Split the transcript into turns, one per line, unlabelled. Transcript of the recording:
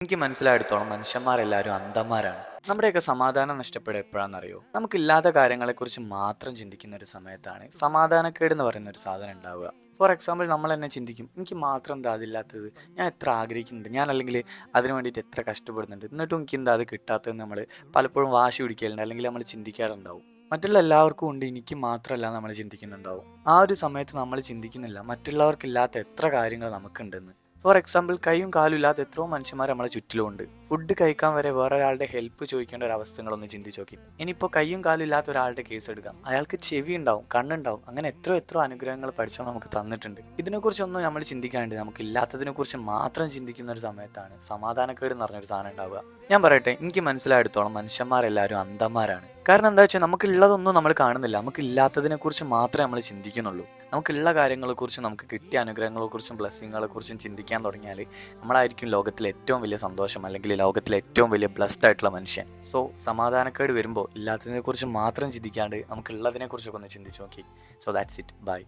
എനിക്ക് മനസ്സിലായിടത്തോളം മനുഷ്യന്മാരെല്ലാവരും അന്ധന്മാരാണ്. നമ്മുടെയൊക്കെ സമാധാനം നഷ്ടപ്പെടുക എപ്പോഴാണെന്നറിയോ? നമുക്കില്ലാത്ത കാര്യങ്ങളെക്കുറിച്ച് മാത്രം ചിന്തിക്കുന്ന ഒരു സമയത്താണ് സമാധാനക്കേട് എന്ന് പറയുന്ന ഒരു സാധനം ഉണ്ടാവുക. ഫോർ എക്സാമ്പിൾ നമ്മൾ തന്നെ ചിന്തിക്കും, എനിക്ക് മാത്രം എന്താ അതില്ലാത്തത്, ഞാൻ എത്ര ആഗ്രഹിക്കുന്നുണ്ട്, ഞാൻ അല്ലെങ്കിൽ അതിന് വേണ്ടിയിട്ട് എത്ര കഷ്ടപ്പെടുന്നുണ്ട്, എന്നിട്ടും എനിക്ക് എന്താ അത് കിട്ടാത്തതെന്ന് നമ്മൾ പലപ്പോഴും വാശി പിടിക്കലുണ്ട്, അല്ലെങ്കിൽ നമ്മൾ ചിന്തിക്കാറുണ്ടാവും. മറ്റുള്ള എല്ലാവർക്കും ഉണ്ട്, എനിക്ക് മാത്രമല്ല നമ്മൾ ചിന്തിക്കുന്നുണ്ടാവും. ആ ഒരു സമയത്ത് നമ്മൾ ചിന്തിക്കുന്നില്ല മറ്റുള്ളവർക്കില്ലാത്ത എത്ര കാര്യങ്ങൾ നമുക്കുണ്ടെന്ന്. ഫോർ എക്സാമ്പിൾ കൈയും കാലും ഇല്ലാത്ത എത്രയോ മനുഷ്യന്മാർ നമ്മളെ ചുറ്റിലുമുണ്ട്. ഫുഡ് കഴിക്കാൻ വരെ വേറെ ഒരാളുടെ ഹെൽപ്പ് ചോദിക്കേണ്ട ഒരു അവസ്ഥകളൊന്ന് ചിന്തിച്ച് നോക്കി. ഇനിയിപ്പോൾ കൈയും കാലും ഇല്ലാത്ത ഒരാളുടെ കേസ് എടുക്കാം, അയാൾക്ക് ചെവി ഉണ്ടാവും, കണ്ണുണ്ടാവും, അങ്ങനെ എത്രയോ അനുഗ്രഹങ്ങൾ പഠിച്ചാൽ നമുക്ക് തന്നിട്ടുണ്ട്. ഇതിനെക്കുറിച്ചൊന്നും നമ്മൾ ചിന്തിക്കാണ്ട് നമുക്ക് ഇല്ലാത്തതിനെ കുറിച്ച് മാത്രം ചിന്തിക്കുന്ന ഒരു സമയത്താണ് സമാധാനക്കേട് എന്ന് പറഞ്ഞൊരു സാധനം ഉണ്ടാവുക. ഞാൻ പറയട്ടെ, എനിക്ക് മനസ്സിലായിടത്തോളം മനുഷ്യന്മാരെല്ലാവരും അന്ധന്മാരാണ്. കാരണം എന്താ വെച്ചാൽ നമുക്കുള്ളതൊന്നും നമ്മൾ കാണുന്നില്ല, നമുക്ക് ഇല്ലാത്തതിനെ കുറിച്ച് മാത്രമേ നമ്മൾ ചിന്തിക്കുന്നുള്ളൂ. നമുക്കുള്ള കാര്യങ്ങളെക്കുറിച്ചും നമുക്ക് കിട്ടിയ അനുഗ്രഹങ്ങളെക്കുറിച്ചും ബ്ലെസ്സിങ്ങളെക്കുറിച്ചും ചിന്തിക്കാൻ തുടങ്ങിയാൽ നമ്മളായിരിക്കും ലോകത്തിലെ ഏറ്റവും വലിയ സന്തോഷം, അല്ലെങ്കിൽ ലോകത്തിലെ ഏറ്റവും വലിയ ബ്ലെസ്ഡ് ആയിട്ടുള്ള മനുഷ്യൻ. സോ സമാധാനക്കേട് വരുമ്പോൾ ഇല്ലാത്തതിനെക്കുറിച്ച് മാത്രം ചിന്തിക്കാണ്ട് നമുക്കുള്ളതിനെക്കുറിച്ചൊക്കെ ഒന്ന് ചിന്തിച്ച് നോക്കി. So that's it. ബൈ.